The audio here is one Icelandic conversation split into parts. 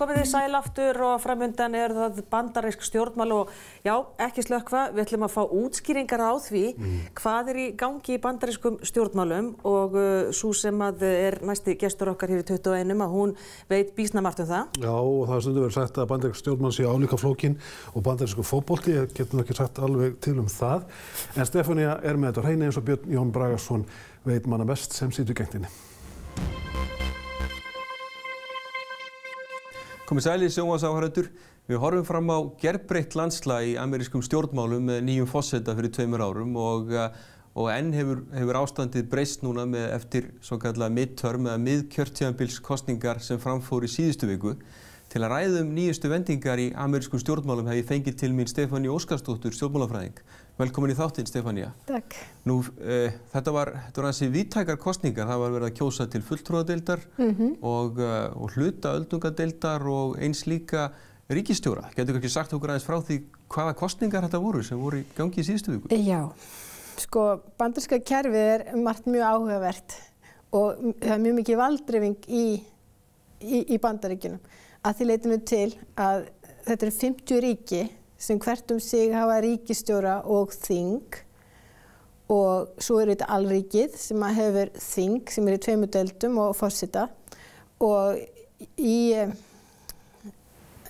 komið þið sæl aftur og framundan það bandarísk stjórnmál og já, ekki slökkva, við ætlum að fá útskýringar á því hvað í gangi í bandarískum stjórnmálum og sú sem næsti gestur okkar hér í 21 að hún veit býsna margt það. Já, og það stundu verið sagt að bandarísk stjórnmál sé álíka flókin og bandarísku fótbolti, ég getum ekki sagt alveg til það. En Stefanía með þetta hreinu eins og Björn Jón Bragason veit manna best sem situr í gegninni. Komið sæl í sjónvarpsáhorfendur. Við horfum fram á gerbreytt landslag í amerískum stjórnmálum með nýjum forseta fyrir 2 árum og enn hefur ástandið breyst núna eftir svokallaða midterm eða miðkjörtímabilskosningar sem framfór í síðustu viku. Til að ræða nýjustu vendingar í amerískum stjórnmálum hef ég fengið til mín Stefaníu Óskarsdóttur, stjórnmálafræðing. Velkomin í þáttinn, Stefanía. Takk. Nú, þetta var ansi víðtækar kosningar. Það var verið að kjósa til fulltrúadeildar og hluta öldungadeildar og eins líka ríkisstjóra. Getur ekki sagt okkur aðeins frá því hvaða kosningar þetta voru sem voru í gangi í síðustu viku? Já, sko, bandaríska kerfið margt mjög áhugavert og það mjög mikið valddreifing í Bandaríkjunum. Að því leytinu til að þetta eru 50 ríki sem hvert sig hafa ríkisstjóra og þing og svo þetta alríkið sem hefur þing sem í 2 deildum og forseta og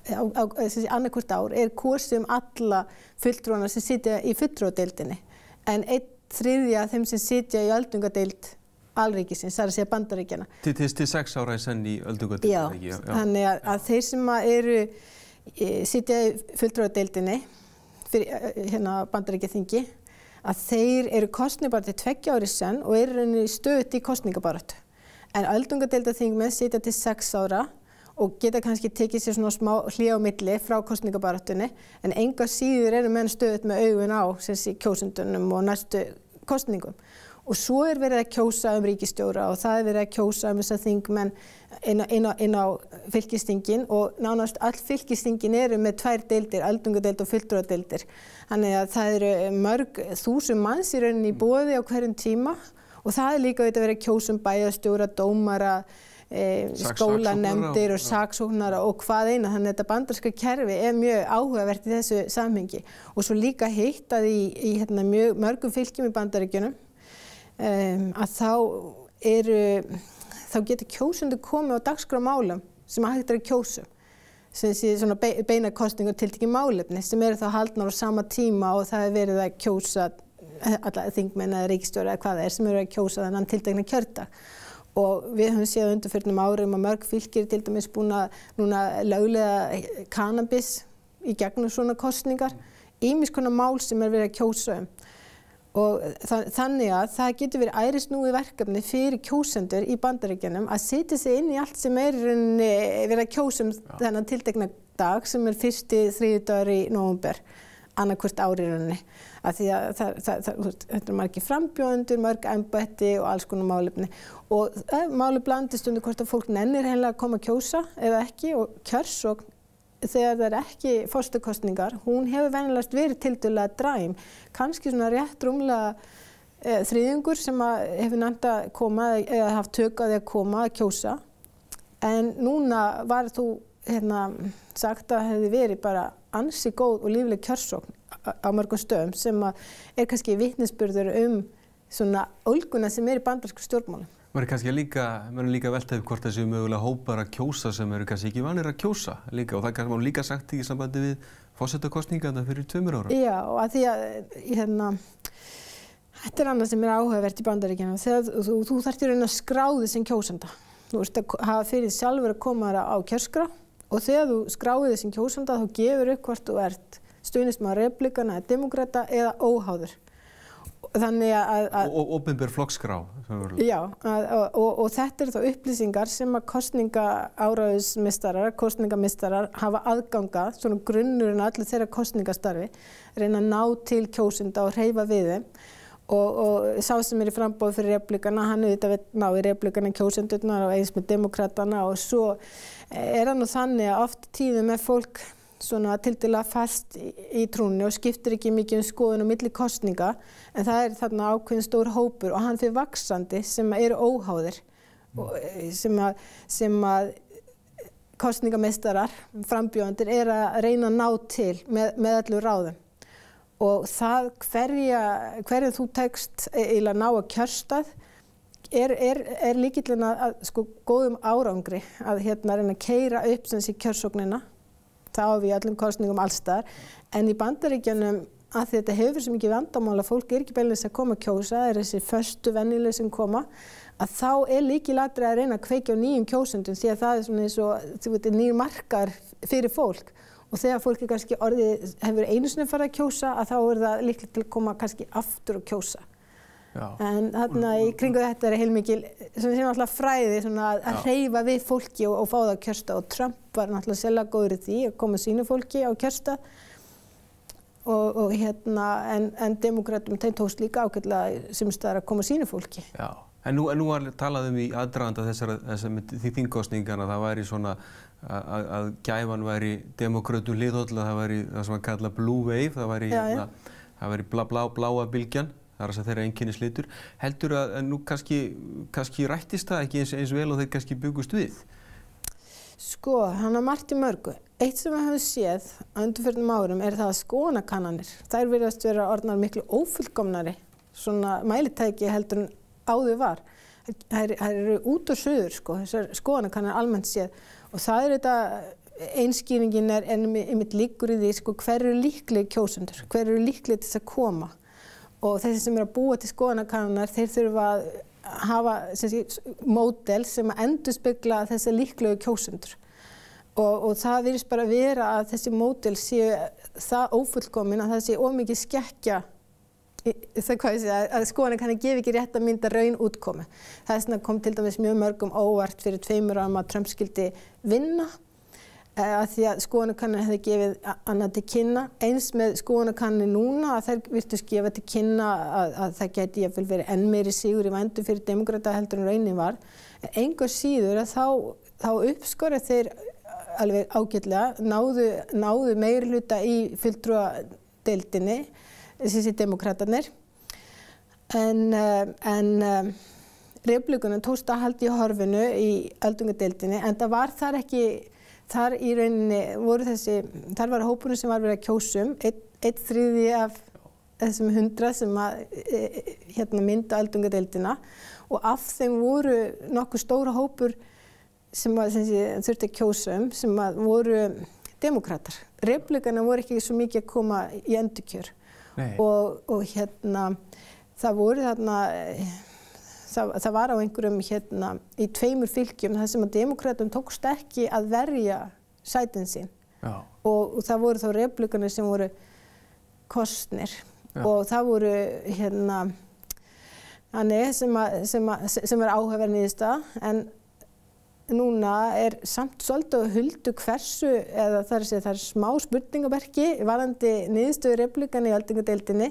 annað ár kosið alla fulltrúana sem sitja í fulltrúadeildinni en 1/3 af þeim sem sitja í öldungadeild alríkisins, það að segja Bandaríkjanna. Til 6 ára í senn í öldungadeildinni. Já, þannig að þeir sem sitja í fulltrúadeildinni fyrir Bandaríkjaþingi að þeir eru kosnir bara til 2 ára í senn og eru í stöðugt í kosningabaráttu. En öldungadeildarþingmenn sitja til 6 ára og geta kannski tekið sér svona smá hlé á milli frá kosningabaráttunni en enga síður eru menn stöðugt með augun á kjósendunum og næstu kosningum. Og svo verið að kjósa ríkisstjóra og það verið að kjósa þessa þingmenn inn á fylkisþingin og nánast all fylkisþingin eru með 2 deildir, öldungadeild og fulltrúadeildir. Þannig að það eru mörg þúsund manns í rauninni í boði á hverjum tíma og það líka verið að kjósa bæjarstjóra, dómara, skólanefndir og saksóknara og hvað eina. Þannig að þetta bandaríska kerfi mjög áhugavert í þessu samhengi. Og svo líka hitt að í mjög mörgum fylkjum í Bandaríkjunum að þá getur kjósendur komið á dagskrá málum sem hægt að kjósa sem sé svona beina kosningar tiltekið málefni sem eru þá haldnar á sama tíma og það verið að kjósa alla þingmenn eða ríkisstjóra eða hvað það sem eru að kjósa þennan tiltekna kjördag og við höfum séð undanförnum árum að mörg fylkir til dæmis búin að núna löglega kannabis í gegnum svona kosningar ýmis konar mál sem verið að kjósa og þannig að það getur verið ærisnúið verkefni fyrir kjósendur í Bandaríkjunum að setja sig inn í allt sem verið að kjósa þennan tiltekna dag sem 1. þriðjudagur í nóvember annað ár í rauninni. Af því að þetta margir frambjóðendur, mörg embætti og alls konar málefni. Og málið blandist undir hvort að fólk nennir hreinlega að koma að kjósa eða ekki og kjörsókn þegar það ekki forsetakosningar, hún hefur venjulegast verið tiltölulega dræm, kannski svona rétt rúmlega þriðjungur sem hefur næmt að koma eða haft tök á því að koma að kjósa. En núna var þú sagt að hefði verið bara ansi góð og lífleg kjörsókn á mörgum stöðum sem kannski vitnisburður svona ólguna sem í bandarískum stjórnmálum. Maður kannski líka velta upp hvort það séu mögulega hópar að kjósa sem eru kannski ekki vanir að kjósa líka og það kannski má líka sagt í sambandi við forsetakosningarnar fyrir 2 ára. Já, og að því að þetta annað sem áhugavert í Bandaríkjunum þegar þú þarft í raun að skráði sem kjósanda. Þú ert að hafa fyrir sjálfur að koma á kjörskrá og þegar þú skráði sem kjósanda þá gefur upp hvort þú ert stuðningsmaður repúblikana eða demókrata eða óháður. Þannig að opinber flokkskrá. Já, og þetta eru þá upplýsingar sem að kosningamistarar hafa aðgangað, svona grunnurinn að allir þeirra kosningastarfi, reyna að ná til kjósenda og hreyfa við þeim og sá sem í framboði fyrir repúblikana, hann auðvitað ná í repúblikana kjósendurnar og eins með demókratana og svo það nú þannig að oft tíðum fólk svona tiltölulega fast í trúnni og skiptir ekki mikið skoðun á milli kosninga en það þarna ákveðin stór hópur og hann fer vaxandi sem eru óháðir sem kosningameistarar, frambjóðendur, að reyna að ná til með öllu ráðum. Og það hverju þú tekst eiginlega ná að kjörstað er lykillinn að sko góðum árangri að reyna að keyra upp sem sé kjörsóknina. Það á við öllum kosningum alls staðar. En í Bandaríkjunum að þetta hefur svo mikið vandamál að fólk ekki beinlínis að koma að kjósa, þessi föstu venjuleg sem koma, að þá lykilatriði að reyna að kveikja á nýjum kjósendum því að það svona eins og nýjir markar fyrir fólk. Og þegar fólk kannski hefur einu sinni farið að kjósa, að þá það líklegt til að koma kannski aftur að kjósa. Já. En þarna í kringu þetta heilmikil, sem alltaf fræði að hreyfa við fólki og fá það að kjörstað. Og Trump var náttúrulega sérlega góður í því að koma sínu fólki á kjörstað. En demókratum þeim tókst líka ágætlega sem staðar að koma sínu fólki. Já. En nú var talað í aðdraganda því þingkosningana, það væri svona að gæfan væri demókrötum hliðhóll, það væri það sem að kalla blue wave, það væri bláa bylgjan, það er þeirra einkennislitur. Heldur að nú kannski rættist það ekki eins vel og þeir kannski byggust við? Sko, hann har margt í mörgu. Eitt sem við höfum séð á undanförnum árum það að skoðanakannanir. Þær virðast vera orðnar miklu ófullkomnari, svona mælitæki heldur en áður var. Þær eru út og suður, sko, þessar skoðanakannanir almennt séð. Og það þetta, einskýringin einmitt liggur í því, sko, hver eru líklegir kjósendur, hver eru líklegir til þess að koma. Og þessi sem að búa til skoðanakannanar, þeir þurfa að hafa módel sem að endurspegla þessa líklegu kjósendur. Og það virðist bara vera að þessi módel séu það ófullkomin að það sé ómikið skekkja að skoðanakannar gefi ekki rétt að mynda raun útkomu. Það kom til dæmis mjög mörgum óvart fyrir 2 árum að Trump skildi vinna að því að skoðanakannar hefði gefið annað til kynna. Eins með skoðanakannir núna að þær virtust gefa til kynna að það gæti jafnvel verið enn meiri sigur í vændum fyrir demókrata heldur en raunin var. En engu síður að þá uppskorið þeir alveg ágætlega, náðu meirihluta í fulltrúadeildinni, þessi demókratarnir. En repúblikönum tókst að halda í horfinu í öldungadeildinni, en það var þar ekki. Þar í rauninni þar var hópurinn sem var verið að kjósa 1/3 af þessum 100 sem mynda öldungadeildina og af þeim voru nokkuð stóra hópur sem þurfti að kjósa sem voru demókratar. Repúblikanar voru ekki svo mikið að koma í endurkjör og það voru þarna það var á einhverjum í 2 fylkjum þar sem að demókratum tókst ekki að verja sætin sín. Og það voru þá repúblikanar sem voru kosnir. Og það voru sem áhugaverð niðurstaða, en núna samt svolítið að huldu hversu, eða það smá spurningamerki varðandi niðurstöðu repúblikana í öldungadeildinni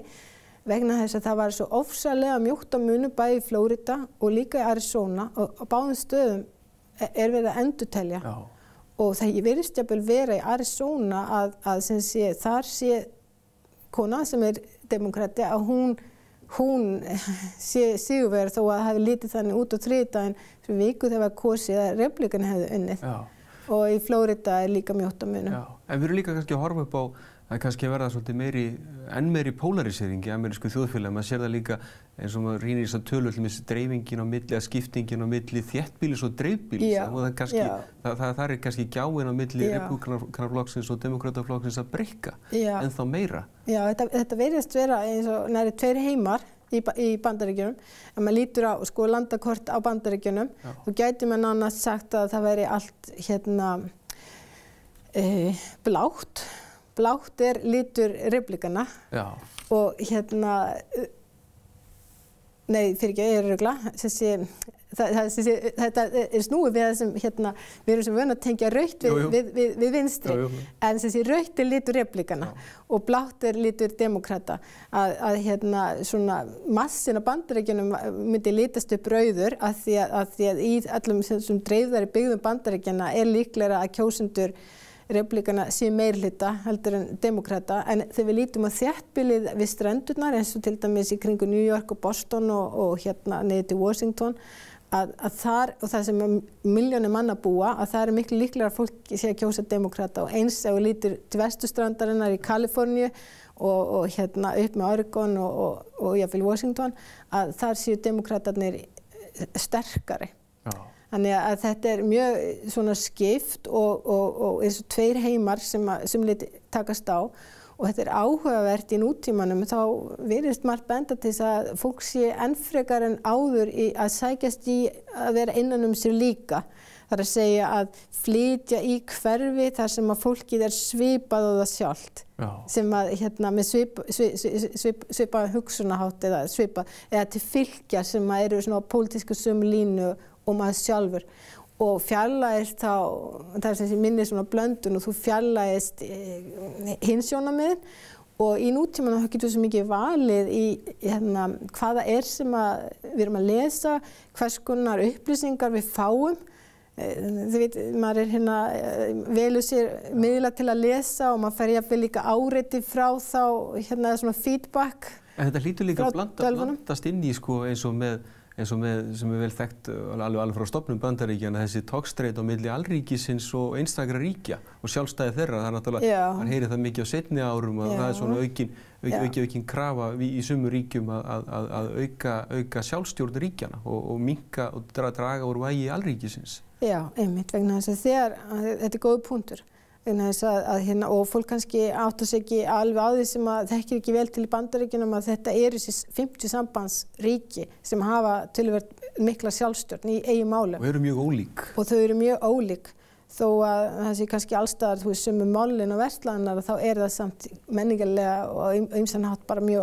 vegna þess að það var svo ofsalega mjótt á munu bæði í Flórida og líka í Arizona og á báðum stöðum verið að endurtelja. Og það virðist jafnvel vera í Arizona að þar sé kona sem demókrati að hún sé sigurvegari þó að það hafi litið þannig út á þriðjudaginn fyrir viku þegar var kosið að repúblikani hefðu unnið. Og í Flórida líka mjótt á munu. En við erum líka kannski að horfa upp á að kannski verða svolítið enn meiri polarisering í amerísku þjóðfélagi. Maður sér það líka eins og maður rýnir í þess að tölu til dreifingin á milli, að skiptingin á milli þéttbýlis og dreifbýlis. Og það er kannski gjáin á milli repúblikanaflokksins og demókrataflokksins að breikka ennþá meira. Já, þetta virðist vera eins og nærri 2 heimar í Bandaríkjunum. Ef maður lítur á landakort á Bandaríkjunum, þá gæti maður nánast sagt að það væri allt blátt. Blátt litur repúblikana og nei, fyrir ekki, ég rugla. Þetta snúið við það sem við erum sem vön að tengja rautt við vinstri, en rautt litur repúblikana og blátt litur demókrata. Að svona massin af Bandaríkjunum myndi litast upp rauður að því að í allum sem dreifðari byggðum Bandaríkjana líklega að kjósendur repúblikana séu meirihluta heldur en demókrata, en þegar við lítum á þéttbýlið við strendurnar eins og til dæmis í kringu New York og Boston og niður til Washington, að þar, og það sem milljónir manna búa, að það miklu líklega að fólk sé að kjósa demókrata og eins ef við lítur til vesturstrandarinnar í Kaliforníu og hérna upp með Oregon og jafnvel Washington, að þar séu demókratarnir sterkari. Já. Þannig að þetta mjög svona skipt og eins og tveir heimar sem liti takast á. Og þetta áhugavert í nútímanum, þá virðist margt benda til þess að fólk sé enn frekar en áður að sækjast í að vera innan sér líka. Það að segja að flytja í hverfi þar sem að fólkið svipað á það sjálft. Já. Sem að hérna með svipað hugsunarhátt eða til fylgja sem að eru svona á pólitísku sömu línu og maður sjálfur. Og fjarlægist þá, það sem sé minni svona blöndun og þú fjarlægist hins sjónarmiðin og í nútímanum þá getur við svo mikið valið í hérna, hvaða sem við erum að lesa, hvers konar upplýsingar við fáum. Þið veit, maður hérna velur sér miðla til að lesa og maður fær jafnvel líka áreiti frá þá hérna svona feedback. En þetta hlýtur líka að blandast inn í sko eins og með sem vel þekkt alveg frá stofnun Bandaríkjanna, þessi togstreit á milli alríkisins og einstakra ríkja og sjálfstæði þeirra. Það náttúrulega, hann heyrir það mikið á seinni árum og það svona aukin krafa í sumu ríkjum að auka sjálfstjórn ríkjanna og minnka og draga úr vægi alríkisins. Já, einmitt, vegna þess að þetta góður punktur. Hérna, og fólk kannski áttar sig ekki alveg á því sem að þekkir ekki vel til í Bandaríkjunum að þetta þessi 50 sambandsríki sem hafa töluvert mikla sjálfstjórn í eigin málum. Og eru mjög ólík. Og þau eru mjög ólík. Þó að það sé kannski allstaðar, þú veist, sömu málin og verslaðanar, þá það samt menningarlega og ýmsan hátt bara mjög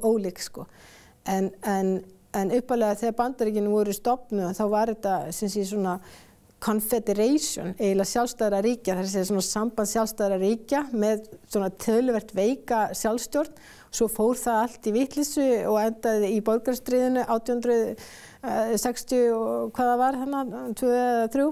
ólík sko. En uppalega þegar Bandaríkjunum voru stofnuð, þá var þetta sem sé svona confederation, eiginlega sjálfstæðra ríkja, það segja svona samband sjálfstæðra ríkja með svona töluvert veika sjálfstjórn. Svo fór það allt í vitleysu og endaði í borgarastríðinu 1860 og hvað það var þarna, 2 eða 3.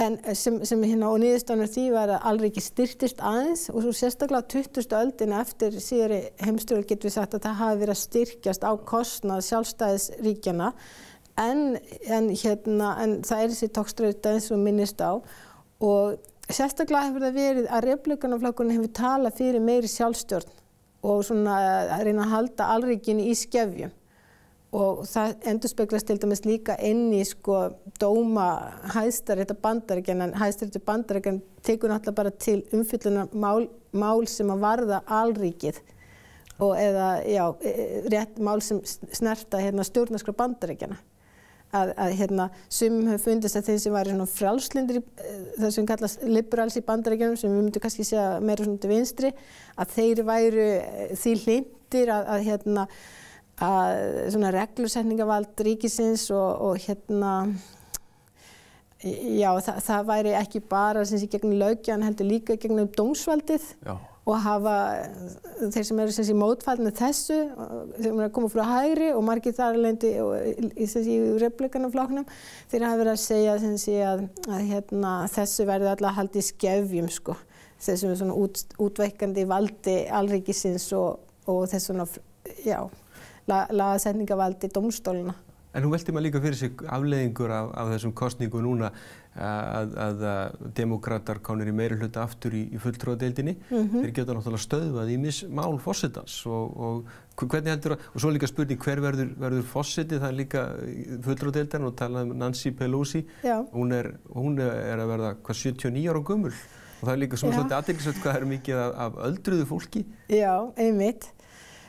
En sem hérna og niðurstaðan því var að alríki styrktist aðeins og svo sérstaklega 20. öldina eftir síðari heimsstyrjöld getum við sagt að það hafi verið að styrkjast á kostnað sjálfstæðisríkjanna. En það þessi togstreita eins og minnist á og sérstaklega hefur það verið að Repúblikanaflokkurinn hefur talað fyrir meiri sjálfstjórn og svona að reyna að halda alríkinu í skefjum og það endurspeglast til dæmis líka inn í sko dóma Hæstaréttar Bandaríkjanna en Hæstaréttur Bandaríkjanna tekur náttúrulega bara til umfjöllunar mál sem að varða alríkið og eða rétt mál sem snerta stjórnarskrá Bandaríkjanna. Að sumum hefur fundist að þeir sem væri svona frjálslyndir það sem kallast liberals í Bandaríkjunum sem við myndum kannski segja meira svona til vinstri að þeir væru því hlynntir að svona reglusetningarvald ríkisins og það væri ekki bara sem sé gegnum löggjafann heldur líka gegnum dómsvaldið. Já. Og hafa þeir sem eru sem sé mótfallnir þessu þeir að koma frá hægri og margir þar alveg í Repúblikanaflokknum þeir hafa verið að segja sem sé að þessu verði alltaf haldið í skefjum sko þessum svona útveikandi valdi alríkisins og þess svona lagasetningavaldi dómstólana. En hún velti maður líka fyrir sig afleiðingur af þessum kosningu núna að demókratar komnir í meirihluta aftur í fulltrúadeildinni. Þeir geta náttúrulega stöðvað ýmis mál forsetans og hvernig heldur og svo líka spurning hver verður forseti, það líka fulltrúadeildarinn og talað Nancy Pelosi. Hún að verða 79 ára gömul og það líka svona svolítið athyglisvert hvað það mikið af öldruðu fólki. Já, einmitt.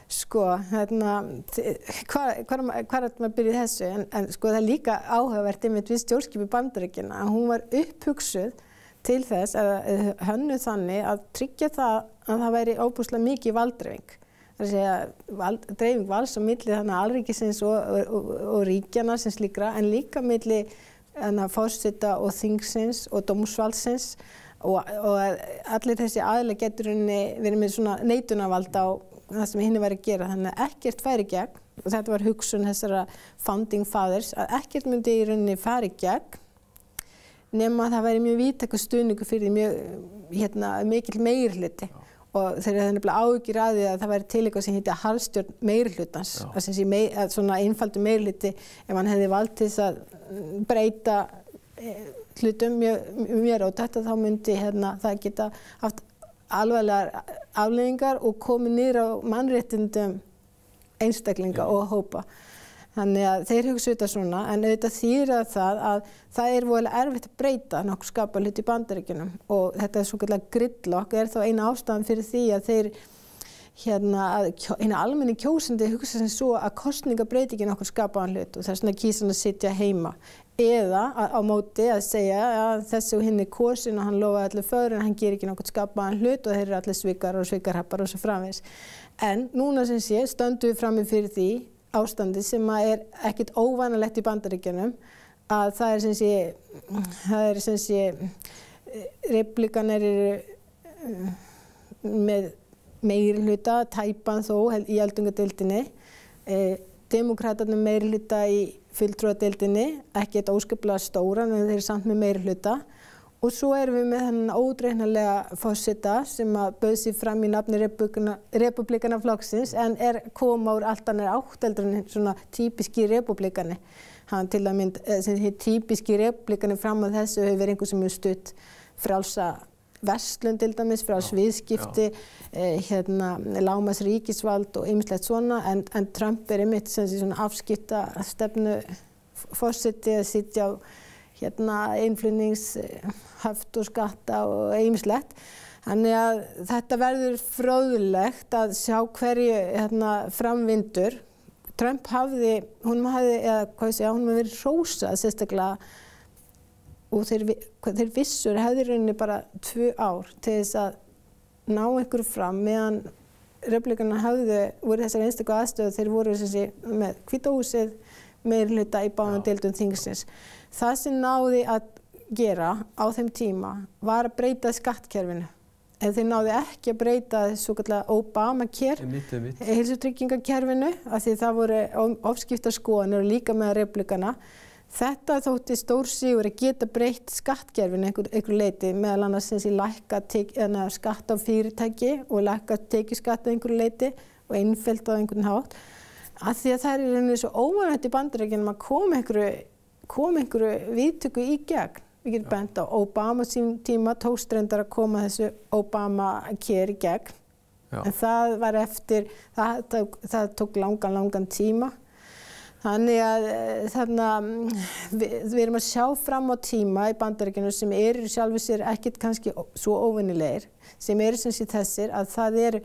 Sko, hvað maður byrjuð þessu, en sko það líka áhugavert einmitt við stjórnskipan Bandaríkjanna að hún var upphugsuð til þess að hönnuð þannig að tryggja það að það væri óbúslega mikið valddreifing. Það að segja dreifing vals á milli þannig alríkisins og ríkjanna sem slíkra en líka milli forseta og þingsins og dómsvaldsins og allir þessi aðilar getur verið með svona neitunarvald á það sem hinni væri að gera, þannig að ekkert færi gegn og þetta var hugsun þessara founding fathers að ekkert myndi í rauninni færi gegn nema að það væri mjög víðtækur stuðningur fyrir mjög mikill meirihluti og þeir eru nefnilega áhyggjur af því að það væri til eitthvað sem heitir harðstjórn meirihlutans, að svona einfaldur meirihluti, ef hann hefði vald til þess að breyta hlutum mjög róttækt, þá myndi það geta haft alvarlegar afleiðingar og komið niður á mannréttindum einstaklinga og hópa. Þannig að þeir hugsa þetta svona, en auðvitað þýðir það að það er voðalega erfitt að breyta nokkuð skapað hluti í Bandaríkjunum og þetta svokallaða gridlock þá eina ástæðan fyrir því að þeir eina almenni kjósandi hugsa sem svo að kosningar breyti ekki nokkuð skapaðan hlut og það er svona kýsan að sitja heima eða á móti að segja að þessi og hinn er kosin og hann lofaði allir föður en hann gerir ekki nokkuð skapaðan hlut og þeir eru allir svikar og svikarhappar og svo framvegis. En núna sem sé stöndum við frammi fyrir því ástandi sem er ekkert óvanalegt í Bandaríkjunum að það er sem sé republikanar eru með meirihluta, tæpan þó í öldungadeildinni, demókratarnir meirihluta í fulltrúadeildinni, ekki eitt óskaplega stóran en þeir eru samt með meirihluta og svo erum við með þennan ódreiknanlega forseta sem bauð sig fram í nafni republikanaflokksins en koma úr allt annar átt heldur en svona típiski republikani. Hann til að mynda, típiski republikani fram að þessu hefur verið einhver sem hefur stutt frjálsa verslun til dæmis, frjáls viðskipti, lágmarks ríkisvald og ýmislegt svona en Trump er einmitt sem svona afskiptastefnu forseti að sitja á innflutningshöft og skatta og ýmislegt. Þannig að þetta verður fróðlegt að sjá hverju framvindur. Trump hún hafði verið hrósað sérstaklega og þeir vissur hefði rauninni bara 2 ár til þess að ná einhverju fram meðan republikanar voru þessar einstöku aðstöðu þeir voru með Hvíta húsið meirihluta í báðum deildum þingsins. Það sem náði að gera á þeim tíma var að breyta skattkerfinu. En þeir náðu ekki að breyta svokallaða Obamacare, heilsutryggingakerfinu, af því það voru ofskiptar skoðanir og líka með republikana. Þetta þótti stór sigur að geta breytt skattkerfinu einhverju leyti, meðal annars lækka skatt á fyrirtæki og lækka tekjuskatt einhverju leyti og einfellt á einhvern hátt. Af því að það er rauninni svo óvanlegt í Bandaríkjunum að koma einhverju viðtöku í gegn. Við getum bent á Obama sín tíma tókst reyndar að koma þessu Obamacare í gegn. En það var eftir, það tók langan tíma. Þannig að við erum að sjá fram á tíma í Bandaríkjunum sem eru sjálfur sér ekkert kannski svo óvenjulegir, sem eru sem sé þessir að það eru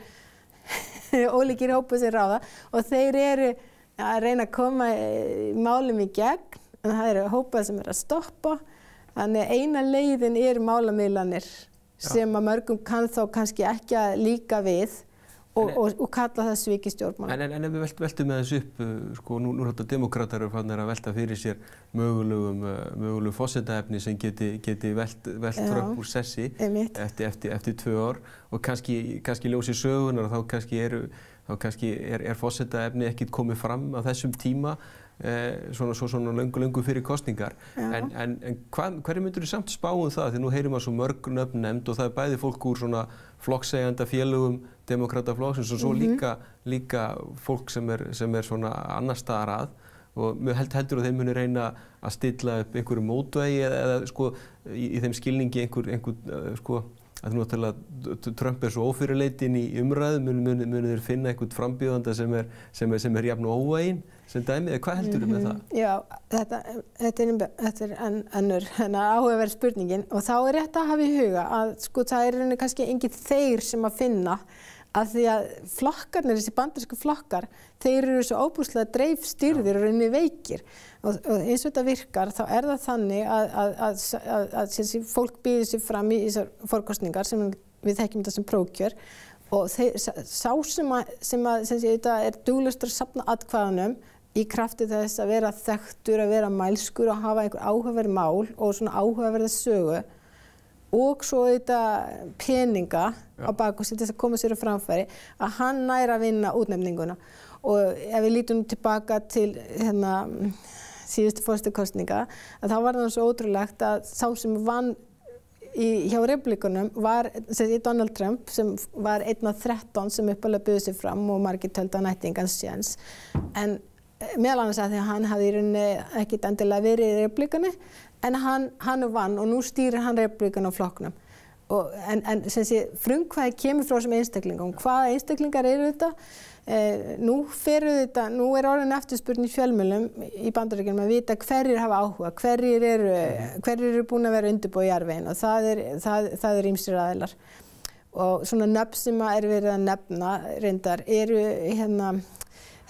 ólíkir hópar sem ráða og þeir eru að reyna að koma málum í gegn en það eru hópar sem eru að stoppa. Þannig að eina leiðin eru málamiðlanir sem að mörgum kann þá kannski ekki að líka við og kalla það svik í stjórnmálum. En ef við veltum með þessu upp, sko, nú þetta demókratar eru farnir að velta fyrir sér mögulegum forsetaefni sem geti velt Trump úr sessi eftir 2 ár og kannski ljósi sögunar og þá kannski er forsetaefni ekkert komið fram á þessum tíma svona löngu fyrir kosningar. En hverju myndur þið samt spá það? Því nú heyrum við svo mörg nöfn nefnd og það er bæði fólk úr svona flokkseiganda félögum demókrataflokksins og svo líka fólk sem er svona annar staðar að og heldur að þeir muni reyna að stilla upp einhverju mótvegi eða sko í þeim skilningi einhver sko að náttúrulega Trump er svo ófyrirleitinn í umræðum, munu þeir finna einhvern frambjóðanda sem er jafn óvæginn sem dæmið, hvað heldur með það? Já, þetta er önnur áhugaverð spurningin og þá er rétt að hafa í huga að sko það er kannski engin þeir sem að finna að því að flokkarnir, þessi bandarísku flokkar, þeir eru svo óbúslega dreifstýrðir og rauninni veikir og eins og þetta virkar þá er það þannig að fólk býður sig fram í þessar forkostningar sem við þekkjum þetta sem prófkjör og sá sem þetta er duglegur að safna atkvæðunum í krafti þess að vera þekktur, að vera mælskur og hafa einhver áhugaverð mál og svona áhugaverða sögu og svo þetta peninga á baku til þess að koma sér á framfæri að hann nær að vinna útnefninguna og ef við lítum tilbaka til síðustu forsetakosninga að þá var það svo ótrúlegt að sá sem vann hjá republikunum var Donald Trump sem var einn af 13 sem uppalega buðu sig fram og margir töldu að nætti engan séns. En meðal annars að því að hann hafði í rauninni ekkert endilega verið í republikanu en hann vann og nú stýrir hann republikanu á flokknum. En frumkvæði kemur frá þessum einstaklingum. Hvaða einstaklingar eru þetta? Nú er orðin eftirspurn í fjölmiðlum í Bandaríkjunum að vita hverjir hafa áhuga, hverjir eru búin að vera undirbúið í jarðveginn og það er ýmsir aðilar. Og svona nöfn sem er verið að nefna reyndar eru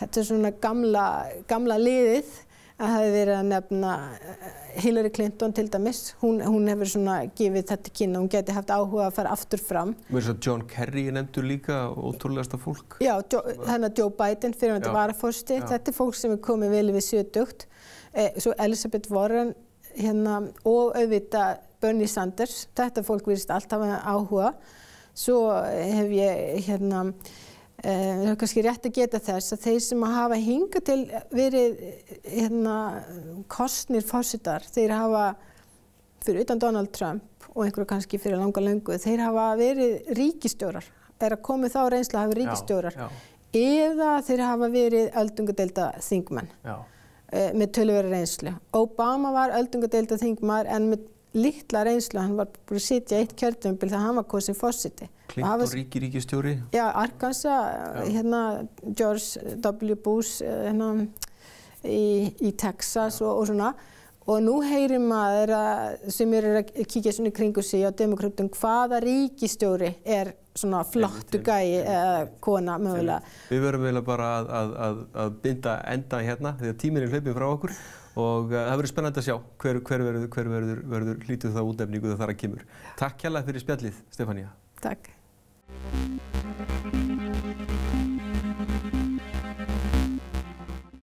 þetta er svona gamla liðið að hafi verið að nefna Hillary Clinton til dæmis. Hún hefur svona gefið þetta kynna, hún geti haft áhuga að fara aftur fram. John Kerry nefndur líka, ótrúlegasta fólk. Já, Joe Biden, fyrrverandi varaforseti, þetta er fólk sem er komið vel við 70. Svo Elizabeth Warren og auðvitað Bernie Sanders, þetta fólk virðist alltaf áhuga. Svo hef ég það er kannski rétt að geta þess að þeir sem hafa hingað til verið kosnir forsetar, þeir hafa fyrir utan Donald Trump og einhverju kannski fyrir langa löngu, þeir hafa verið ríkisstjórar, að komið þá reynslu að hafa ríkisstjórar eða þeir hafa verið öldungadeildarþingmenn með töluverða reynslu. Obama var öldungadeildarþingmaður en með litla reynslu, hann var búin að sitja eitt kjörtímabil þegar hann var kosinn forseti. Clinton ríkisstjóri? Já, Arkansas, George W. Bush í Texas og svona. Og nú heyrir maður sem eru að kíkja svona í kringu sig á demokratum hvaða ríkisstjóri er svona flottu gæi eða kona mögulega. Við verðum eiginlega bara að binda enda hérna þegar tíminn er hlaupinn frá okkur. Og það verður spennandi að sjá hver verður lítið það útnefningu það þar að kemur. Takk kærlega fyrir spjallið, Stefanía. Takk.